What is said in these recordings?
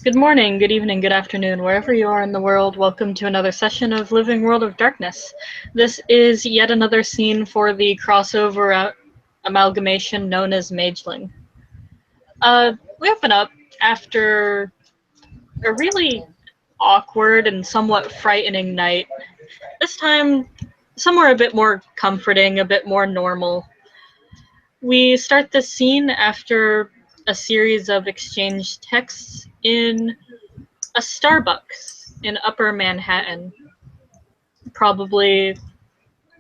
Good morning, good evening, good afternoon, wherever you are in the world. Welcome to another session of Living World of Darkness. This is yet another scene for the crossover amalgamation known as Mageling. We open up after a really awkward and somewhat frightening night. This time, somewhere a bit more comforting, a bit more normal. We start the scene after a series of exchanged texts in a Starbucks in Upper Manhattan. Probably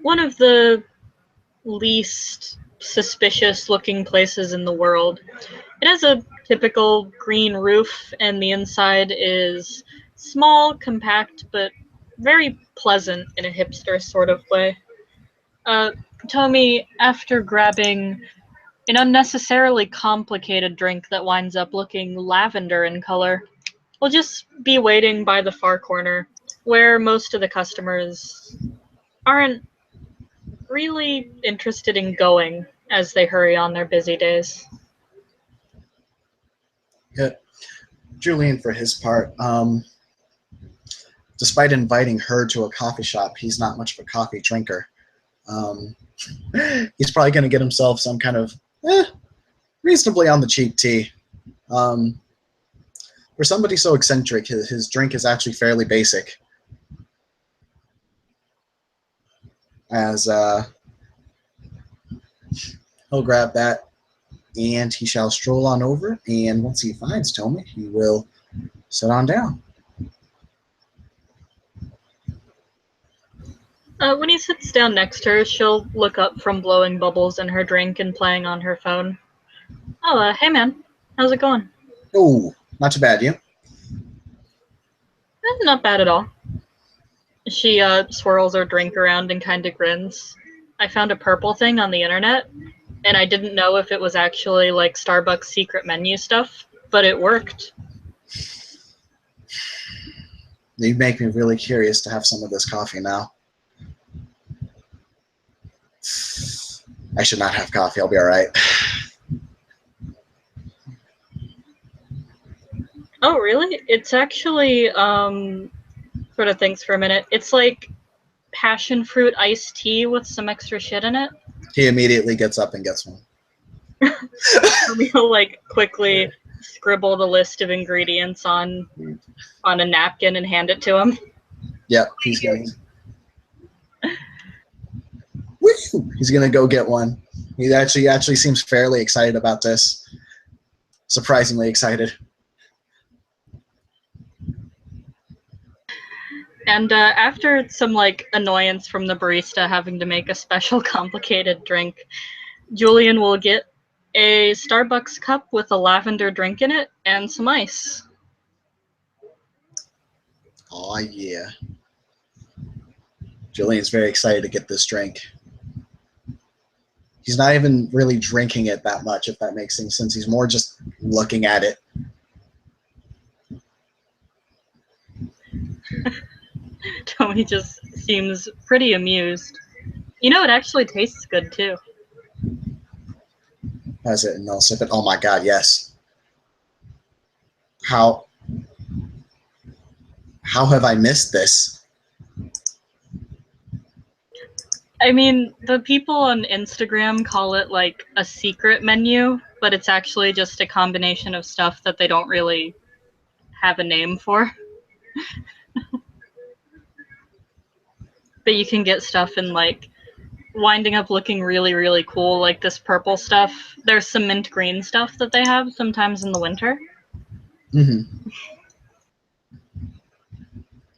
one of the least suspicious looking places in the world. It has a typical green roof, and the inside is small, compact, but very pleasant in a hipster sort of way. Uh, Tommy, after grabbing an unnecessarily complicated drink that winds up looking lavender in color, we'll just be waiting by the far corner, where most of the customers aren't really interested in going as they hurry on their busy days. Yeah. Julian, for his part, despite inviting her to a coffee shop, he's not much of a coffee drinker. He's probably going to get himself some kind of reasonably on the cheap tea. For somebody so eccentric, his drink is actually fairly basic. As he'll grab that, and he shall stroll on over, and once he finds Tommy, he will sit on down. When he sits down next to her, she'll look up from blowing bubbles in her drink and playing on her phone. Oh, hey man, how's it going? Oh, not too bad, you? Not bad at all. She swirls her drink around and kind of grins. I found a purple thing on the internet, and I didn't know if it was actually like Starbucks secret menu stuff, but it worked. You make me really curious to have some of this coffee now. I should not have coffee. I'll be all right. Oh, really? It's actually, sort of thinks for a minute. It's like passion fruit iced tea with some extra shit in it. He immediately gets up and gets one. He'll like quickly scribble the list of ingredients on a napkin and hand it to him. Yep, he's going. He's gonna go get one. He actually seems fairly excited about this. Surprisingly excited. And after some like annoyance from the barista having to make a special complicated drink, Julian will get a Starbucks cup with a lavender drink in it and some ice. Oh yeah. Julian's very excited to get this drink. He's not even really drinking it that much, if that makes any sense. He's more just looking at it. Tony just seems pretty amused. You know, it actually tastes good too. Has it? And I'll sip it. Oh my god, yes. How have I missed this? I mean, the people on Instagram call it like a secret menu, but it's actually just a combination of stuff that they don't really have a name for. But you can get stuff in like winding up looking really, really cool, like this purple stuff. There's some mint green stuff that they have sometimes in the winter. Mm-hmm.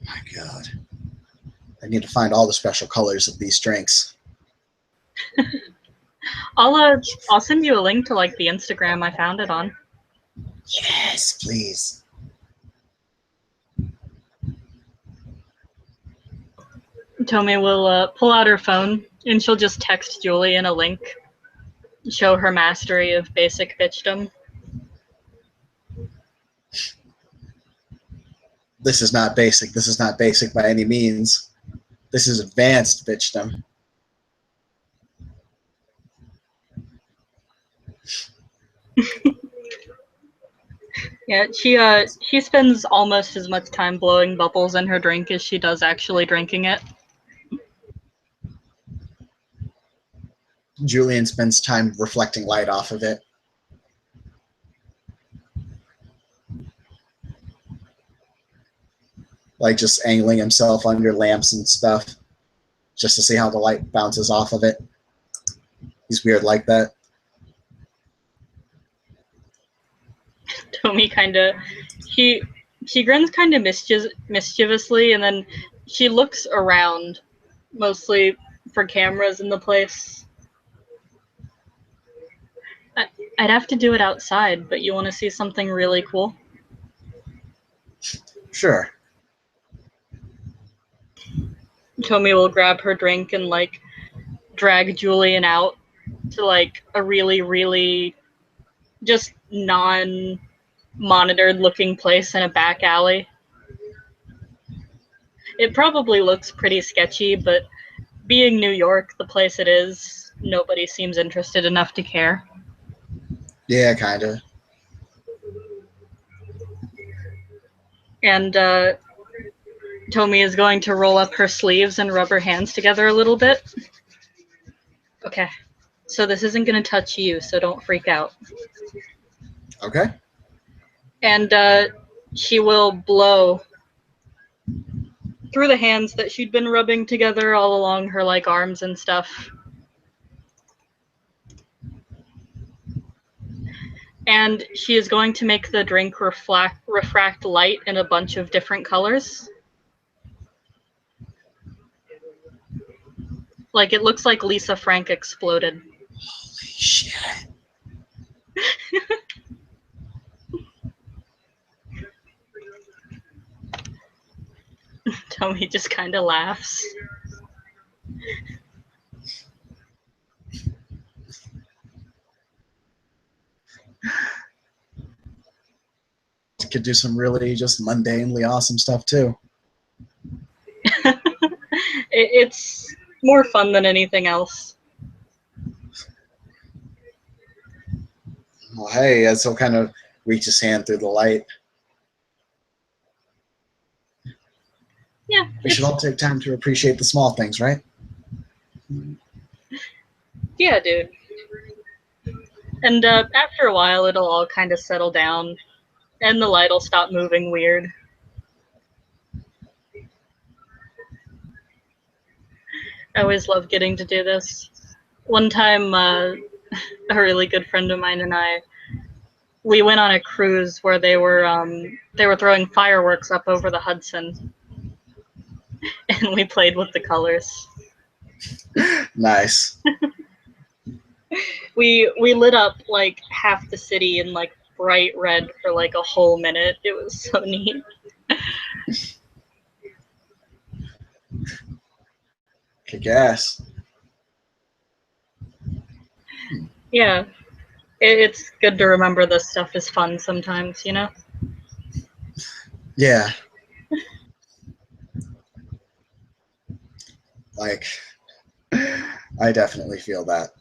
My god. I need to find all the special colors of these drinks. I'll send you a link to like the Instagram I found it on. Yes, please. Tomei will pull out her phone and she'll just text Julian a link, show her mastery of basic bitchdom. This is not basic. This is not basic by any means. This is advanced bitchdom. Yeah, she spends almost as much time blowing bubbles in her drink as she does actually drinking it. Julian spends time reflecting light off of it. Like just angling himself under lamps and stuff just to see how the light bounces off of it. He's weird like that. Tomi kind of, she grins kind of mischievously, and then she looks around, mostly for cameras in the place. I'd have to do it outside, but you want to see something really cool? Sure. Tomi will grab her drink and like drag Julian out to like a really, really just non-monitored looking place in a back alley. It probably looks pretty sketchy, but being New York, the place it is, nobody seems interested enough to care. Yeah, kind of. And Tomi is going to roll up her sleeves and rub her hands together a little bit. Okay, so this isn't going to touch you, so don't freak out. Okay. And she will blow through the hands that she'd been rubbing together all along her like arms and stuff. And she is going to make the drink refract light in a bunch of different colors. Like it looks like Lisa Frank exploded. Holy shit. Tomi just kind of laughs. Could do some really just mundanely awesome stuff too. It's more fun than anything else. Well, hey, as he'll kind of reach his hand through the light. Yeah. We should all take time to appreciate the small things, right? Yeah, dude. And after a while, it'll all kind of settle down, and the light will stop moving weird. I always love getting to do this. One time, a really good friend of mine and we went on a cruise where they were throwing fireworks up over the Hudson, and we played with the colors. Nice. We lit up like half the city in like bright red for like a whole minute. It was so neat. Kick ass. Yeah, it's good to remember this stuff is fun sometimes, you know? Yeah. Like, I definitely feel that.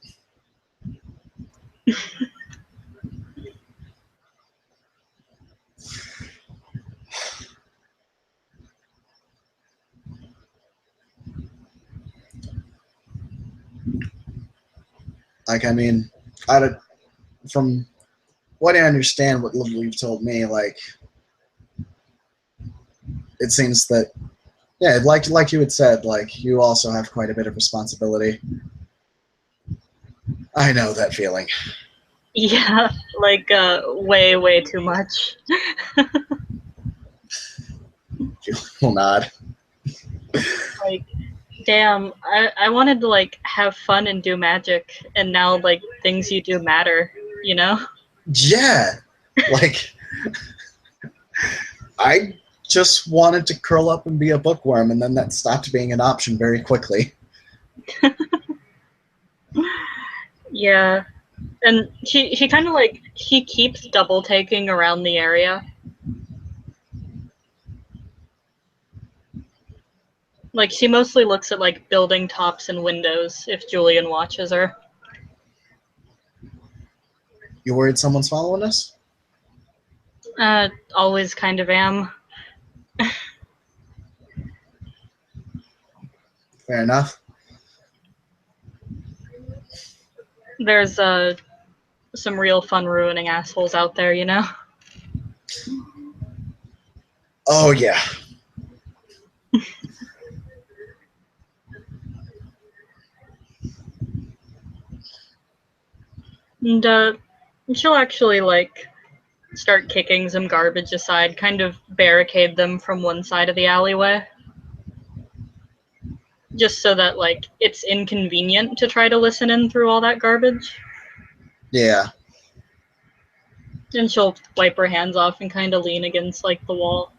Like, I mean, from what I understand, what little you've told me, like, it seems that, yeah, like you had said, like, you also have quite a bit of responsibility. I know that feeling. Yeah, like way, way too much. You will nod. Like, damn, I wanted to like have fun and do magic, and now like things you do matter, you know? Yeah. Like, I just wanted to curl up and be a bookworm, and then that stopped being an option very quickly. Yeah. And she kind of like, she keeps double taking around the area. Like, she mostly looks at like building tops and windows if Julian watches her. You worried someone's following us? Always kind of am. Fair enough. There's some real fun ruining assholes out there, you know? Oh, yeah. And she'll actually, like, start kicking some garbage aside, kind of barricade them from one side of the alleyway. Just so that, like, it's inconvenient to try to listen in through all that garbage. Yeah. And she'll wipe her hands off and kind of lean against, like, the wall.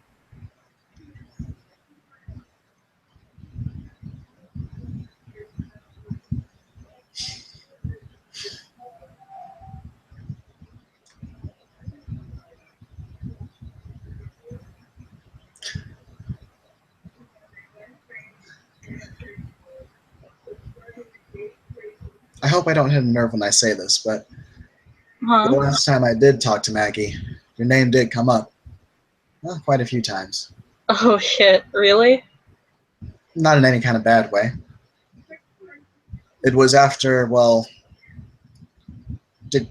I hope I don't hit a nerve when I say this, but the Huh? last time I did talk to Maggie, your name did come up. Well, quite a few times. Oh shit, really? Not in any kind of bad way. It was after, well, did.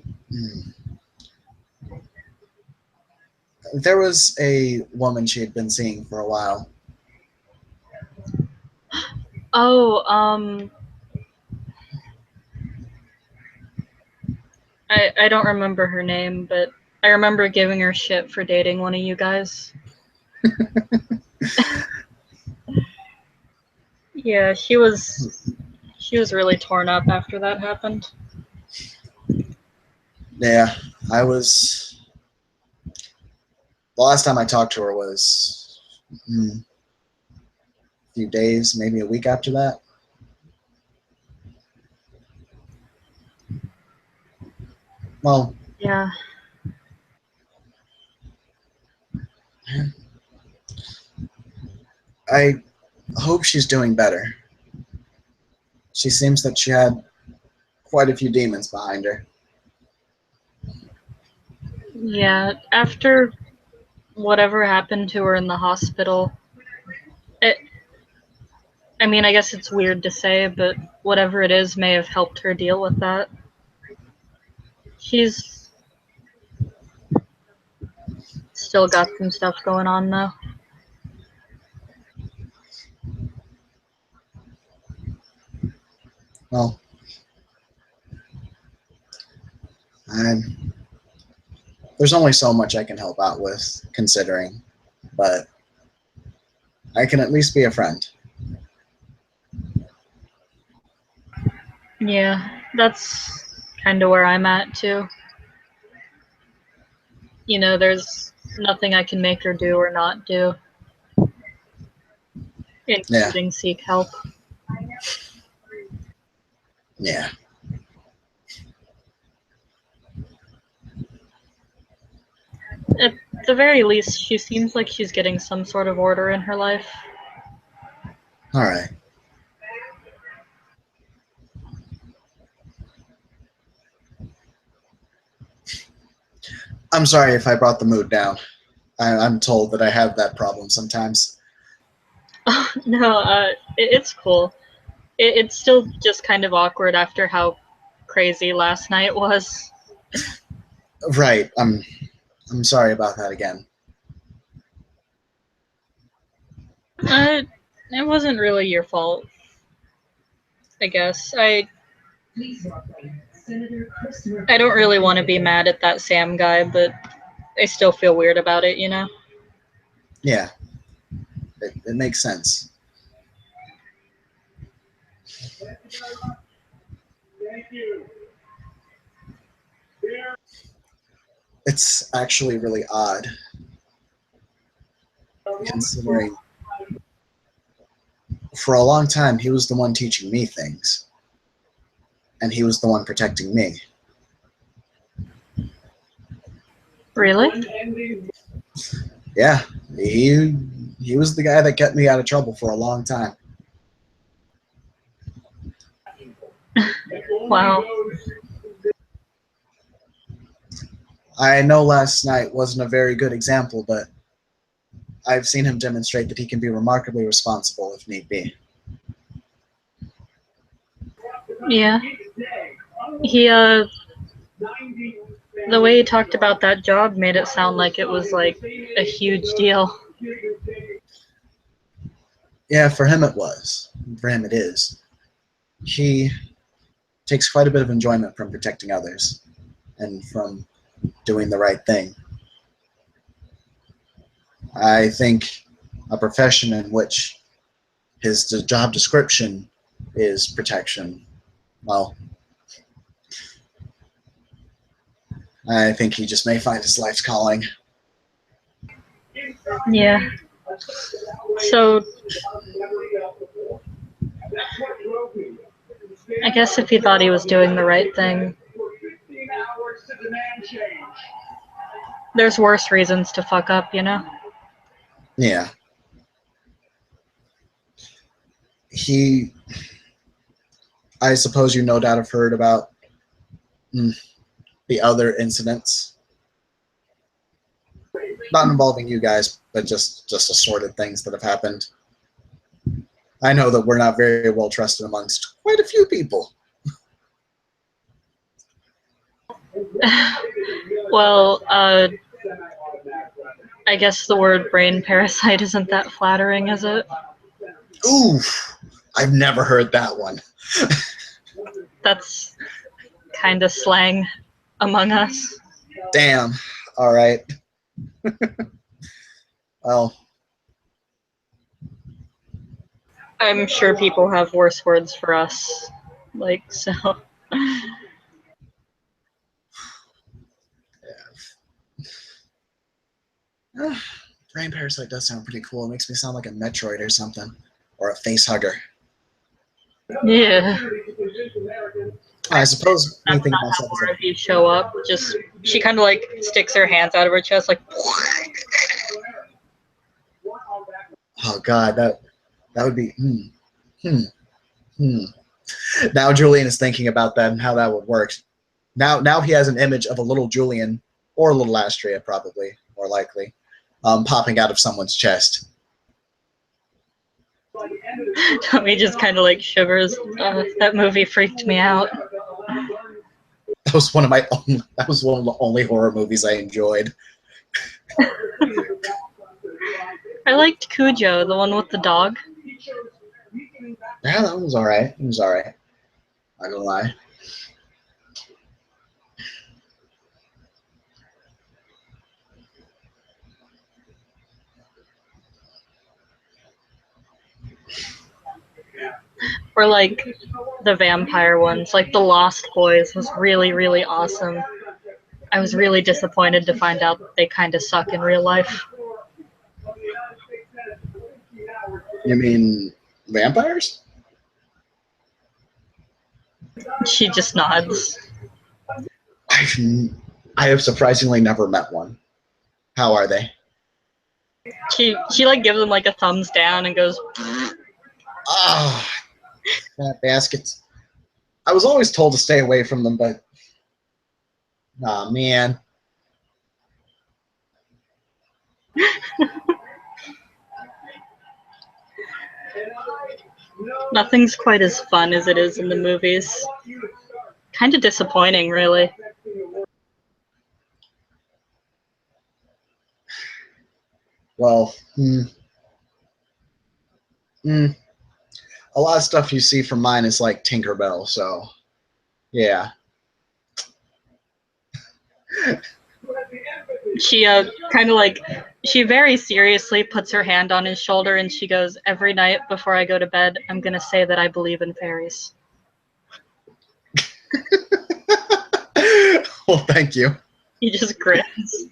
There was a woman she had been seeing for a while. Oh, I don't remember her name, but I remember giving her shit for dating one of you guys. Yeah, she was really torn up after that happened. Yeah, I was. The last time I talked to her was a few days, maybe a week after that. Well, Yeah. I hope she's doing better. She seems that she had quite a few demons behind her. Yeah, after whatever happened to her in the hospital, it, I mean, I guess it's weird to say, but whatever it is may have helped her deal with that. She's still got some stuff going on, though. Well, I'm, there's only so much I can help out with, considering, but I can at least be a friend. Yeah, that's kind of where I'm at, too. You know, there's nothing I can make her do or not do, Yeah, including seek help. yeah. At the very least, she seems like she's getting some sort of order in her life. All right. I'm sorry if I brought the mood down. I'm told that I have that problem sometimes. No, it's cool. It's still just kind of awkward after how crazy last night was. Right. I'm sorry about that again. Uh, it wasn't really your fault, I guess. I don't really want to be mad at that Sam guy, but I still feel weird about it, you know? Yeah, it makes sense. It's actually really odd, considering for a long time he was the one teaching me things, and he was the one protecting me. Really? Yeah, he was the guy that kept me out of trouble for a long time. Wow. I know last night wasn't a very good example, but I've seen him demonstrate that he can be remarkably responsible if need be. Yeah. He, the way he talked about that job made it sound like it was like a huge deal. Yeah, for him it was. For him it is. He takes quite a bit of enjoyment from protecting others and from doing the right thing. I think a profession in which his job description is protection, well, I think he just may find his life's calling. Yeah. So, I guess if he thought he was doing the right thing, there's worse reasons to fuck up, you know? Yeah. He, I suppose you no doubt have heard about the other incidents, not involving you guys, but just assorted things that have happened. I know that we're not very well trusted amongst quite a few people. Well, I guess the word brain parasite isn't that flattering, is it? Ooh, I've never heard that one. That's kind of slang among us. Damn. All right. Well, I'm sure people have worse words for us. Like, so. brain parasite does sound pretty cool. It makes me sound like a Metroid or something, or a face hugger. Yeah. I suppose me That's thinking not of how myself as more of you show up. Just, she kind of like sticks her hands out of her chest, like. oh god, that would be Now Julian is thinking about that and how that would work. Now he has an image of a little Julian or a little Astria, probably more likely, popping out of someone's chest. Tommy just kind of like shivers. That movie freaked me out. That was one of the only horror movies I enjoyed. I liked Cujo, the one with the dog. Yeah, that one was all right. It was all right. Not gonna lie. Or like the vampire ones, like The Lost Boys was really, really awesome. I was really disappointed to find out that they kind of suck in real life. You mean vampires? She just nods. I have surprisingly never met one. How are they? She like gives them like a thumbs down and goes. Ah, fat baskets. I was always told to stay away from them, but oh man. Nothing's quite as fun as it is in the movies. Kind of disappointing, really. Well, a lot of stuff you see from mine is like Tinkerbell, so yeah. She kind of like, she very seriously puts her hand on his shoulder and she goes, "Every night before I go to bed, I'm gonna say that I believe in fairies." Well, thank you. He just grins.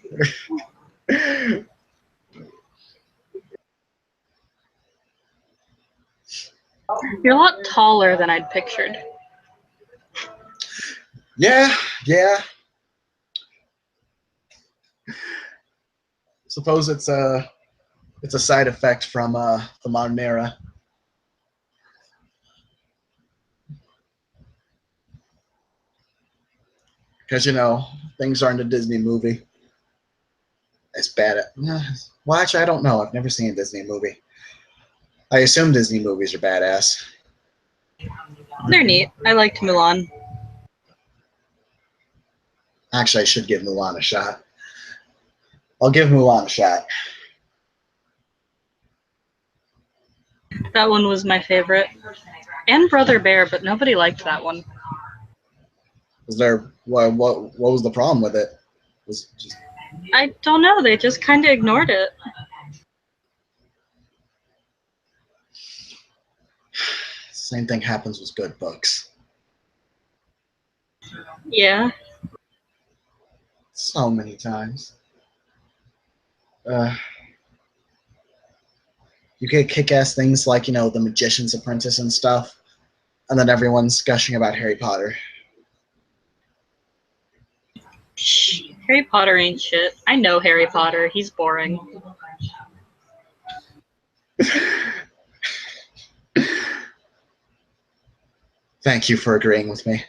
You're a lot taller than I'd pictured. Yeah. Suppose it's a side effect from the modern era. because things aren't a Disney movie. It's bad. Well, actually, I don't know. I've never seen a Disney movie. I assume Disney movies are badass. They're neat. I liked Mulan. Actually, I should give Mulan a shot. I'll give Mulan a shot. That one was my favorite. And Brother Bear, but nobody liked that one. Was there what was the problem with it? Was just, I don't know. They just kind of ignored it. same thing happens with good books. Yeah. So many times. You get kick-ass things like the Magician's Apprentice and stuff, and then everyone's gushing about Harry Potter. Harry Potter ain't shit. I know Harry Potter. He's boring. Thank you for agreeing with me.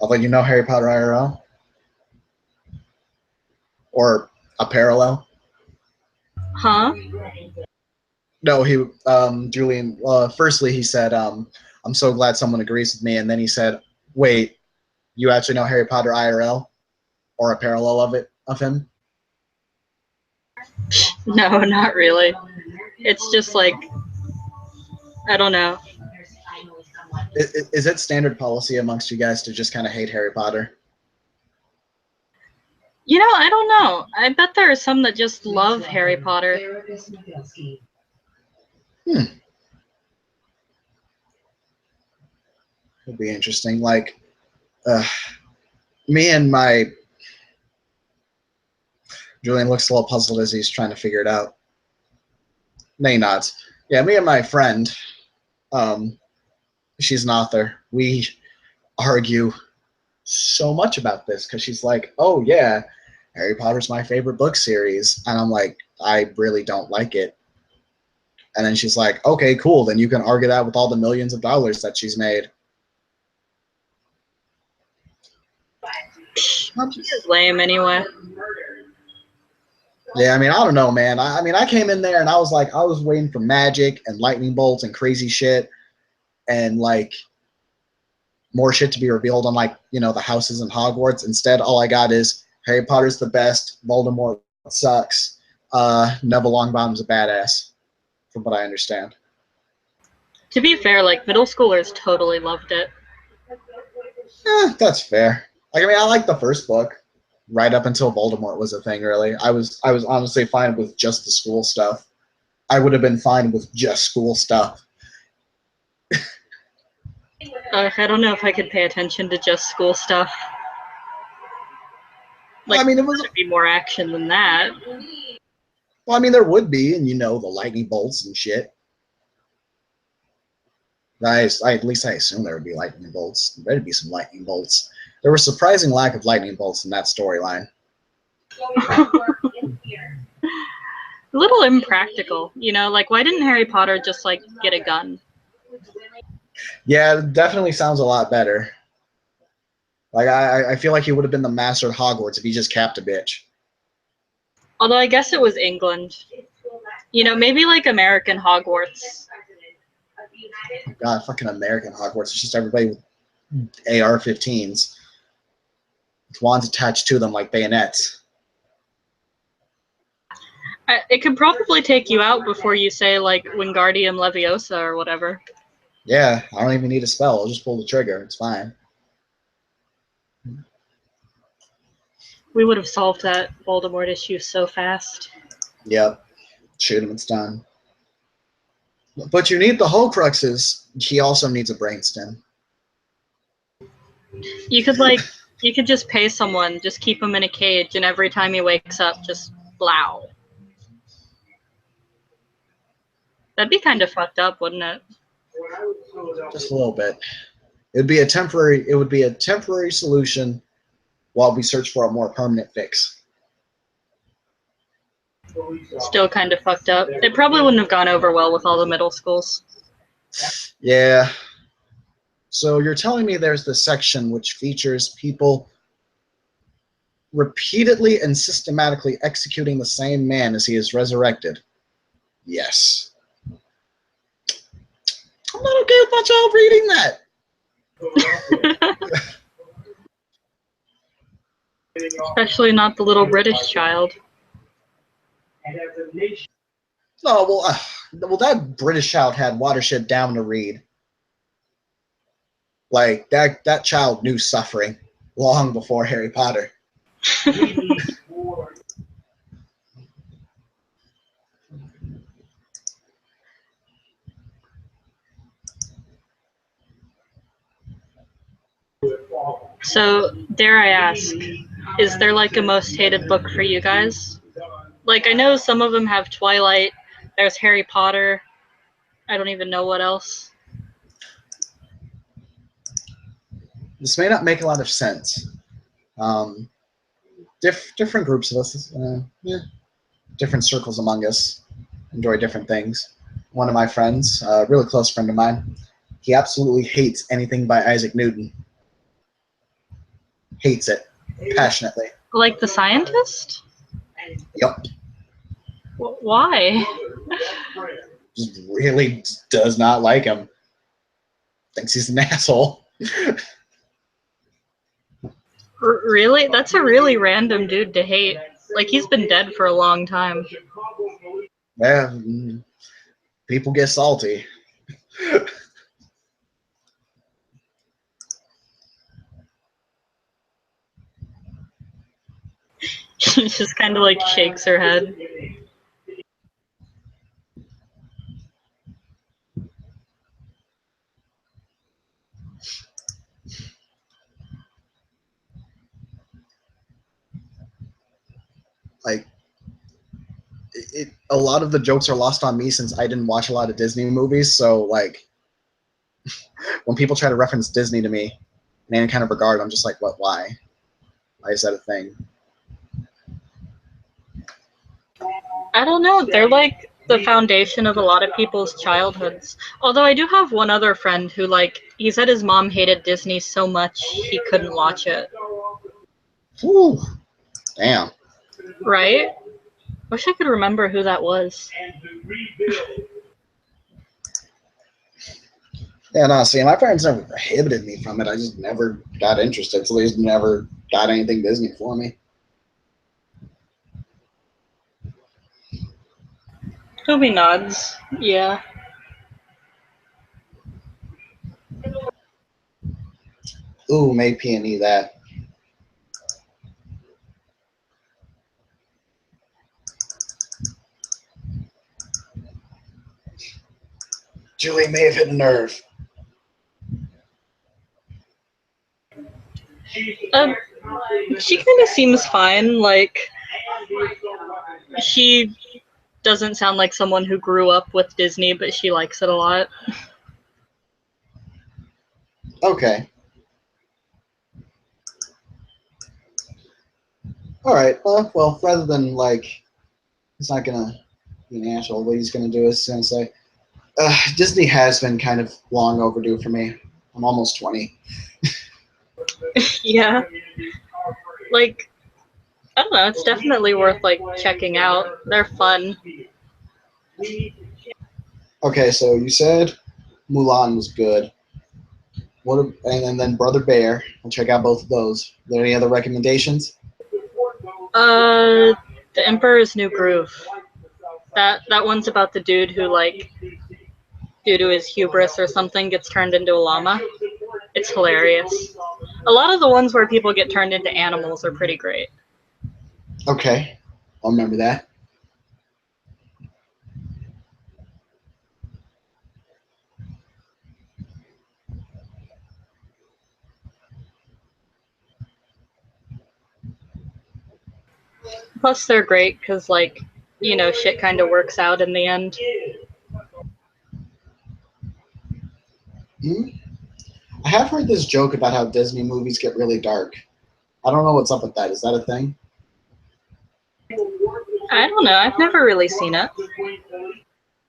Although you know Harry Potter IRL? Or a parallel? Huh? No, Julian, firstly he said, I'm so glad someone agrees with me, and then he said, wait, you actually know Harry Potter IRL? Or a parallel of him? No, not really. It's just like, I don't know. Is it standard policy amongst you guys to just kind of hate Harry Potter? I don't know. I bet there are some that just love Harry Potter. It'd be interesting. Like, me and my Julian looks a little puzzled as he's trying to figure it out. Nay nods. Yeah, me and my friend, she's an author. We argue so much about this because she's like, "Oh yeah, Harry Potter's my favorite book series," and I'm like, "I really don't like it." And then she's like, "Okay, cool. Then you can argue that with all the millions of dollars that she's made." She's lame anyway. Yeah, I mean, I don't know, man. I came in there and I was waiting for magic and lightning bolts and crazy shit, and like more shit to be revealed on the houses in Hogwarts. Instead, all I got is Harry Potter's the best, Voldemort sucks, Neville Longbottom's a badass, from what I understand. To be fair, like, middle schoolers totally loved it. That's fair. I like the first book, right up until Voldemort was a thing. Really, I was honestly fine with just the school stuff. I would have been fine with just school stuff. I don't know if I could pay attention to just school stuff. Like, Well, it was. there'd be more action than that. Well, there would be, and the lightning bolts and shit. At least I assume there would be lightning bolts. There'd be some lightning bolts. There was surprising lack of lightning bolts in that storyline. A little impractical, like, why didn't Harry Potter just, like, get a gun? Yeah, it definitely sounds a lot better. Like, I feel like he would have been the master at Hogwarts if he just capped a bitch. Although I guess it was England. Maybe like American Hogwarts. Oh God, fucking American Hogwarts. It's just everybody with AR-15s. With wands attached to them like bayonets. It could probably take you out before you say, like, Wingardium Leviosa or whatever. Yeah, I don't even need a spell. I'll just pull the trigger. It's fine. We would have solved that Voldemort issue so fast. Yep. Shoot him, it's done. But you need the Horcruxes. He also needs a brainstem. You could just pay someone, just keep him in a cage, and every time he wakes up, just blow. That'd be kind of fucked up, wouldn't it? Just a little bit. It would be a temporary solution while we search for a more permanent fix. Still kind of fucked up. It probably wouldn't have gone over well with all the middle schools. Yeah. So you're telling me there's this section which features people repeatedly and systematically executing the same man as he is resurrected? Yes. I'm not okay with my child reading that. Especially not the little British child. No, well, that British child had Watership Down to read. Like that child knew suffering long before Harry Potter. So, dare I ask, is there like a most hated book for you guys? Like, I know some of them have Twilight, there's Harry Potter, I don't even know what else. This may not make a lot of sense. Different groups of us, different circles among us, enjoy different things. One of my friends, a really close friend of mine, he absolutely hates anything by Isaac Newton. Hates it passionately. Like The Scientist? Yep. Why? Just really does not like him. Thinks he's an asshole. Really? That's a really random dude to hate. Like, he's been dead for a long time. Yeah, people get salty. She just kind of like shakes her head. Like, a lot of the jokes are lost on me since I didn't watch a lot of Disney movies. So, like, when people try to reference Disney to me in any kind of regard, I'm just like, what? Why? Why is that a thing? I don't know. They're like the foundation of a lot of people's childhoods. Although I do have one other friend who, like, he said his mom hated Disney so much he couldn't watch it. Whew. Damn. Right? Wish I could remember who that was. Yeah, no, see, my parents never prohibited me from it. I just never got interested, so they just never got anything Disney for me. Toby nods. Yeah. Ooh, made Peony that. Julie may have hit a nerve. Um, she kind of seems fine. Like, she doesn't sound like someone who grew up with Disney, but she likes it a lot. Okay. All right. Well, rather than like, he's not gonna be an asshole. What he's gonna do is he's gonna say, Disney has been kind of long overdue for me. I'm almost 20. Yeah. Like, I don't know. It's definitely worth like checking out. They're fun. Okay, so you said Mulan was good. And then Brother Bear. I'll check out both of those. Are there any other recommendations? The Emperor's New Groove. That one's about the dude who, like, due to his hubris or something, gets turned into a llama. It's hilarious. A lot of the ones where people get turned into animals are pretty great. Okay, I'll remember that. Plus, they're great because, like, you know, shit kind of works out in the end. Hmm? I have heard this joke about how Disney movies get really dark. I don't know what's up with that. Is that a thing? I don't know. I've never really seen it.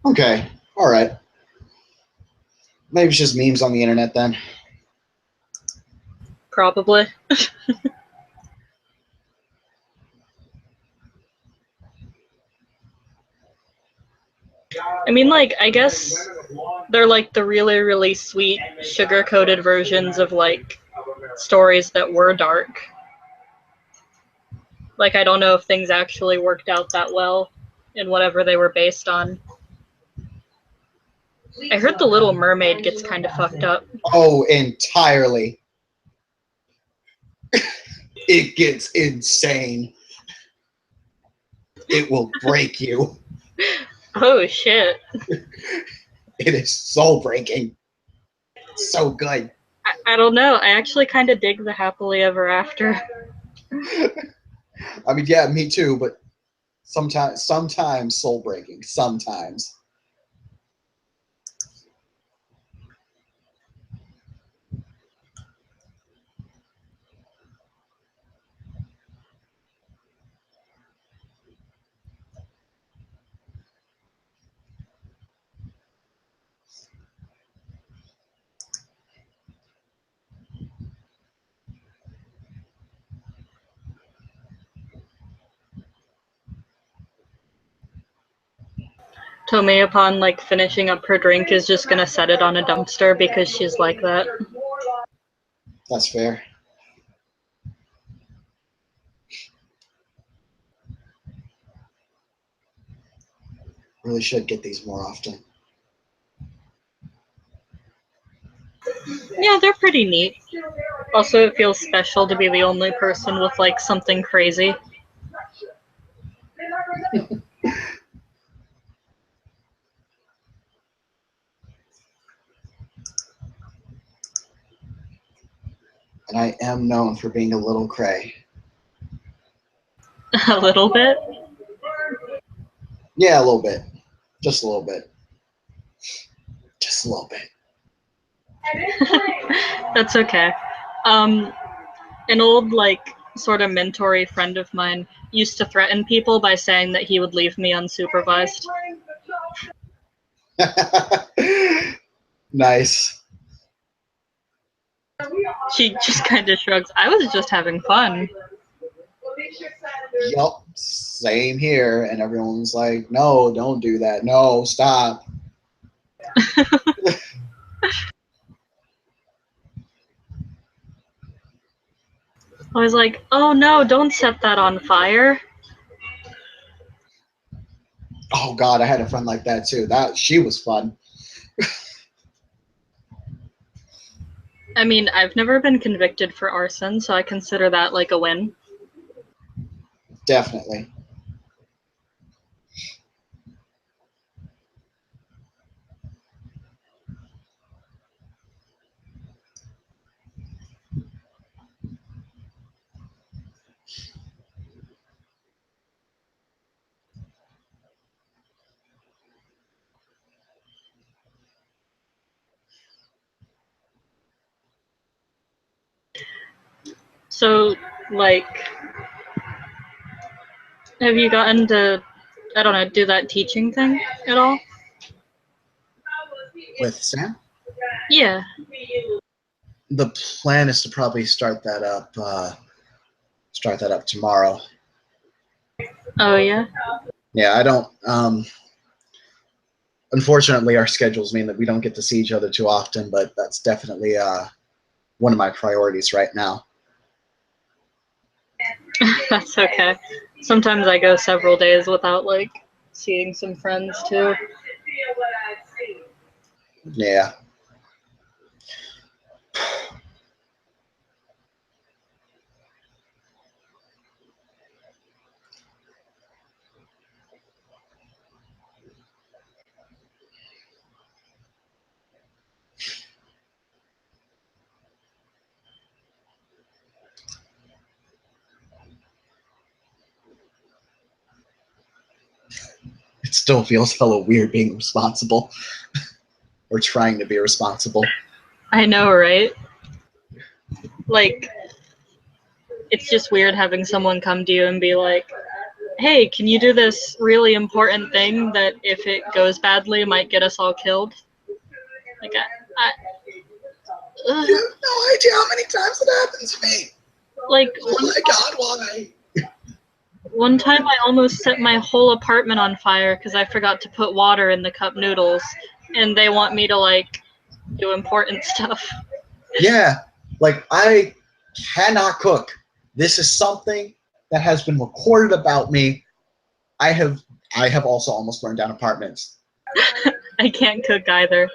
Okay, all right. Maybe it's just memes on the internet then. Probably. I mean, like, I guess they're like the really, really sweet, sugar coated versions of like stories that were dark. Like, I don't know if things actually worked out that well in whatever they were based on. I heard The Little Mermaid gets kind of fucked up. Oh, entirely. It gets insane. It will break you. Oh shit. It is soul breaking. So good. I don't know. I actually kind of dig the happily ever after. I mean, yeah, me too, but sometimes soul breaking. Sometimes. Tomei, upon like finishing up her drink, is just gonna set it on a dumpster because she's like that. That's fair. Really should get these more often. Yeah, they're pretty neat. Also, it feels special to be the only person with like something crazy. And I am known for being a little cray. A little bit. Yeah, a little bit. Just a little bit. Just a little bit. That's okay. Um, an old like sort of mentory friend of mine used to threaten people by saying that he would leave me unsupervised. Nice. She just kind of shrugs. I was just having fun. Yup. Same here. And everyone's like, no, don't do that. No, stop. I was like, oh no, don't set that on fire. Oh God, I had a friend like that too. She was fun. I mean, I've never been convicted for arson, so I consider that like a win. Definitely. So, like, have you gotten to, I don't know, do that teaching thing at all? With Sam, Yeah. the plan is to probably start that up. Start that up tomorrow. Oh, yeah? Yeah, I don't. Unfortunately, our schedules mean that we don't get to see each other too often, but that's definitely one of my priorities right now. That's okay. Sometimes I go several days without, like, seeing some friends, too. Yeah. It still feels hella weird being responsible or trying to be responsible. I know, right? Like, it's just weird having someone come to you and be like, hey, can you do this really important thing that if it goes badly might get us all killed? Like, You have no idea how many times it happens to me. Like, Oh my god, why? one time I almost set my whole apartment on fire because I forgot to put water in the cup noodles, and they want me to, like, do important stuff. Yeah, like I cannot cook. This is something that has been recorded about me. I have also almost burned down apartments. I can't cook either.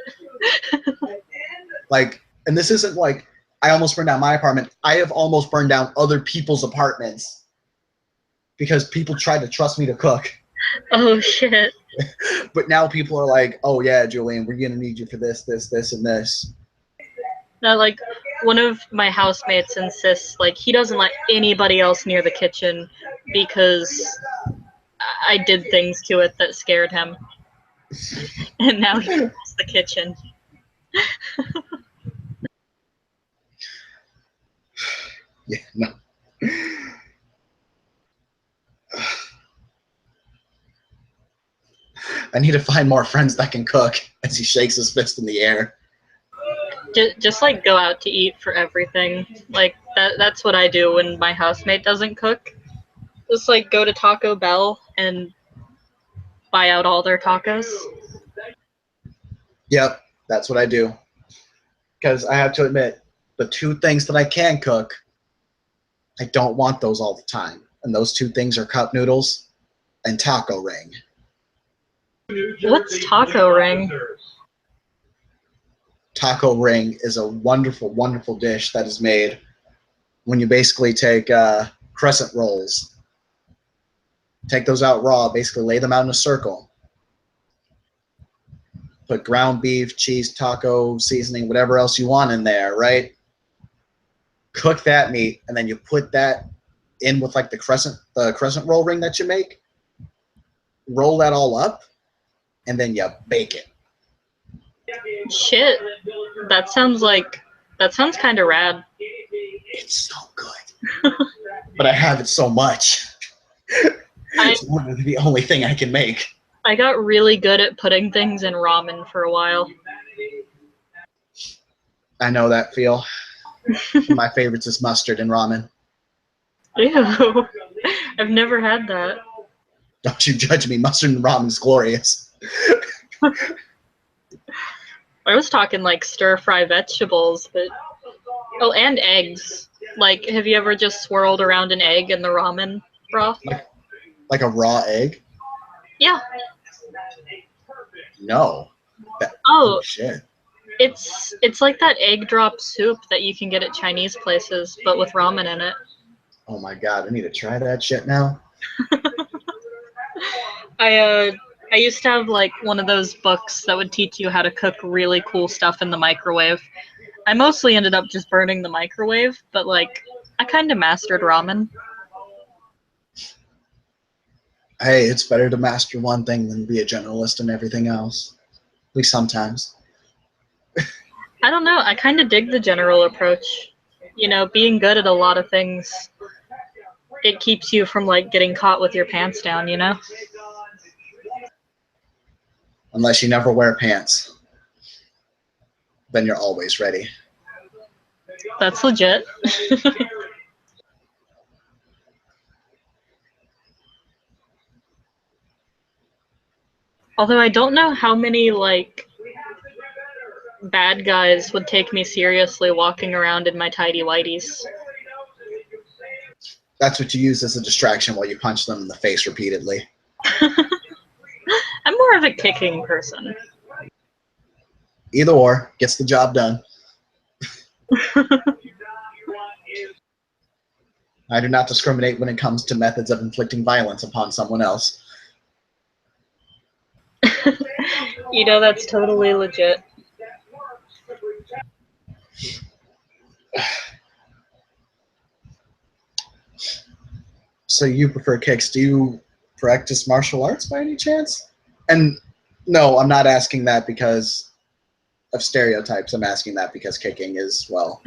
Like, and this isn't like I almost burned down my apartment. I have almost burned down other people's apartments because people tried to trust me to cook. Oh shit. But now people are like, oh yeah, Julian, we're gonna need you for this, this, this, and this. Now, like, one of my housemates insists, like, he doesn't let anybody else near the kitchen because I did things to it that scared him. And now he loves the kitchen. Yeah, no. I need to find more friends that can cook as he shakes his fist in the air. Just like go out to eat for everything. Like that's what I do when my housemate doesn't cook. Just like go to Taco Bell and buy out all their tacos. Yep, that's what I do. Because I have to admit, the two things that I can cook, I don't want those all the time. And those two things are cup noodles and taco ring. What's taco ring? Taco ring is a wonderful, wonderful dish that is made when you basically take crescent rolls, take those out raw, basically lay them out in a circle, put ground beef, cheese, taco, seasoning, whatever else you want in there, right? Cook that meat, and then you put that in with like the crescent roll ring that you make. Roll that all up, and then you bake it. Shit. That sounds kind of rad. It's so good. But I have it so much. It's literally the only thing I can make. I got really good at putting things in ramen for a while. I know that feel. One of my favorites is mustard and ramen. Ew. I've never had that. Don't you judge me. Mustard and ramen is glorious. I was talking like stir fry vegetables, but oh, and eggs. Like, have you ever just swirled around an egg in the ramen broth? Like a raw egg? Yeah. No. Oh, shit. It's like that egg drop soup that you can get at Chinese places, but with ramen in it. Oh my god, I need to try that shit now. I used to have like one of those books that would teach you how to cook really cool stuff in the microwave. I mostly ended up just burning the microwave, but like I kind of mastered ramen. Hey, it's better to master one thing than be a generalist in everything else. At least sometimes. I don't know, I kind of dig the general approach. You know, being good at a lot of things, it keeps you from like getting caught with your pants down, you know? Unless you never wear pants. Then you're always ready. That's legit. Although I don't know how many like bad guys would take me seriously walking around in my tidy whities. That's what you use as a distraction while you punch them in the face repeatedly. I'm more of a kicking person. Either or, gets the job done. I do not discriminate when it comes to methods of inflicting violence upon someone else. You know, that's totally legit. So you prefer kicks. Do you practice martial arts by any chance? And no, I'm not asking that because of stereotypes. I'm asking that because kicking is, well,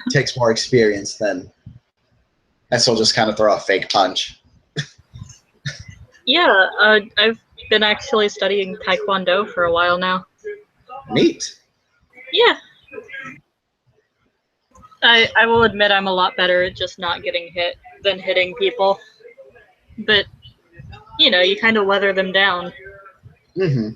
takes more experience than I still just kind of throw a fake punch. Yeah, I've been actually studying Taekwondo for a while now. Neat. Yeah. I will admit I'm a lot better at just not getting hit than hitting people. But, you kind of weather them down. Hmm.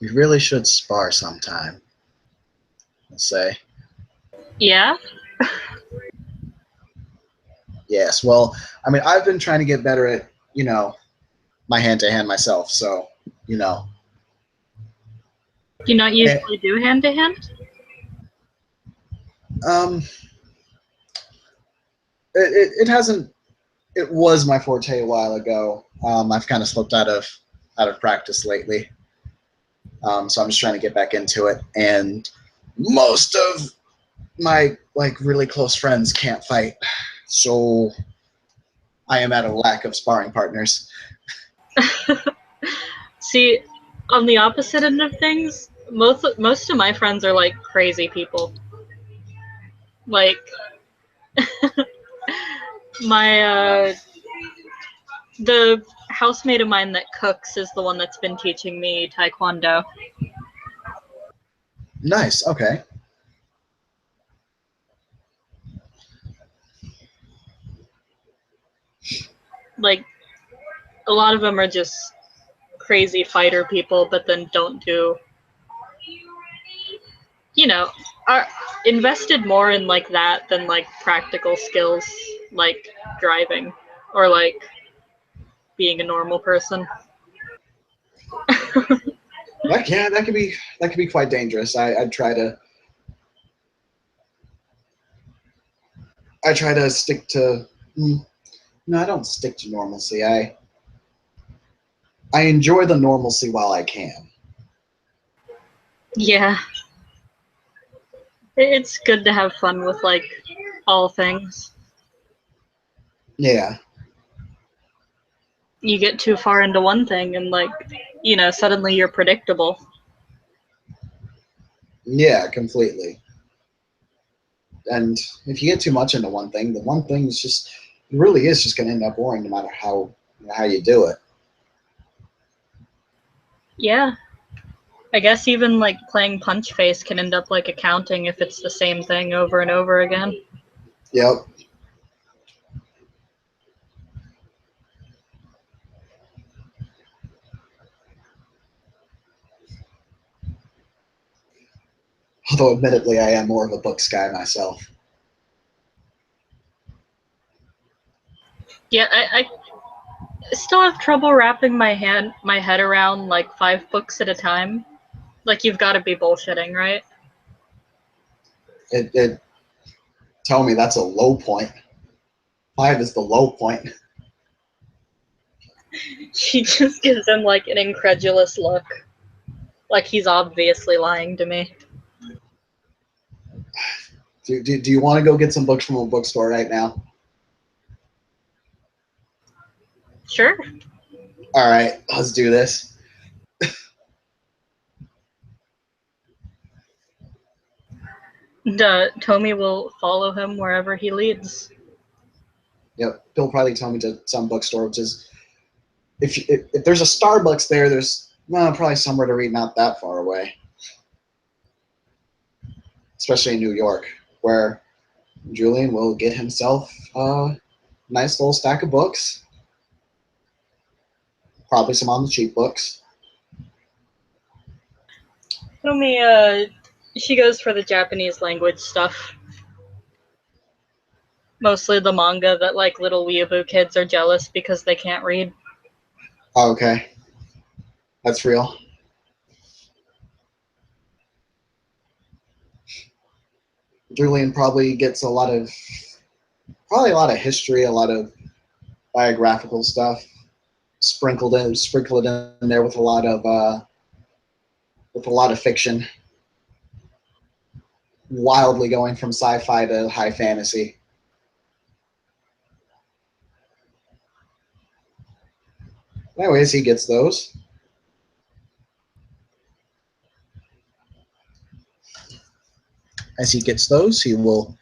We really should spar sometime, I'll say. Yeah? Yes, well, I mean, I've been trying to get better at, my hand to hand myself, so, you know. Do you not Eh, usually do hand to hand? um, it hasn't, it was my forte a while ago. I've kind of slipped out of practice lately. So I'm just trying to get back into it. And most of my like really close friends can't fight, so I am at a lack of sparring partners. See, on the opposite end of things, most of my friends are like crazy people. Like my the housemate of mine that cooks is the one that's been teaching me taekwondo. Nice. Okay. Like a lot of them are just crazy fighter people, but then don't do, you know, are invested more in like that than like practical skills, like driving or like being a normal person. Yeah, that could be quite dangerous. I try to stick to. No, I don't stick to normalcy. I enjoy the normalcy while I can. Yeah, it's good to have fun with like all things. Yeah. You get too far into one thing and like, suddenly you're predictable. Yeah, completely. And if you get too much into one thing, the one thing is just it really is just going to end up boring no matter how you do it. Yeah. I guess even like playing punch face can end up like accounting if it's the same thing over and over again. Yep. Although admittedly, I am more of a books guy myself. Yeah, I still have trouble wrapping my head around like 5 books at a time. Like you've got to be bullshitting, right? It tell me that's a low point. 5 is the low point. She just gives him like an incredulous look. Like he's obviously lying to me. Do you want to go get some books from a bookstore right now? Sure. All right, let's do this. Tommy will follow him wherever he leads. Yep, he'll probably tell me to some bookstore, which is if there's a Starbucks there, there's probably somewhere to read not that far away, especially in New York, where Julian will get himself a nice little stack of books, probably some on the cheap books. Tommy, she goes for the Japanese language stuff. Mostly the manga that like little weeaboo kids are jealous because they can't read. Oh, okay, that's real. Julian probably gets probably a lot of history, a lot of biographical stuff sprinkled in there with a lot of fiction, wildly going from sci-fi to high fantasy. Anyways, he gets those. as he gets those, he will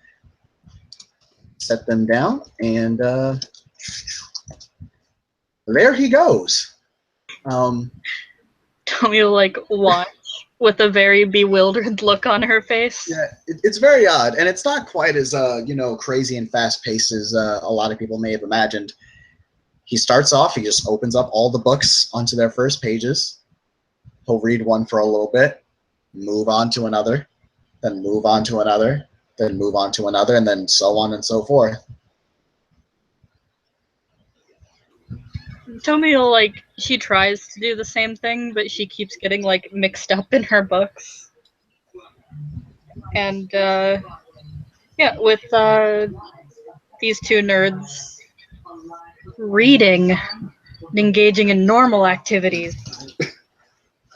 set them down, and there he goes. Tommy will like watch with a very bewildered look on her face. Yeah, it's very odd, and it's not quite as crazy and fast paced as a lot of people may have imagined. He starts off, he just opens up all the books onto their first pages. He'll read one for a little bit, move on to another, then move on to another, then move on to another, and then so on and so forth. Tommy will like, she tries to do the same thing, but she keeps getting like mixed up in her books. And yeah, with these two nerds reading and engaging in normal activities,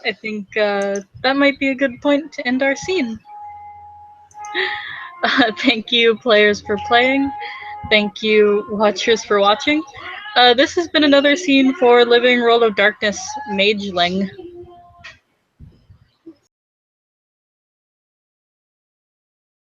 I think that might be a good point to end our scene. Thank you, players, for playing. Thank you, watchers, for watching. This has been another scene for Living World of Darkness Mageling.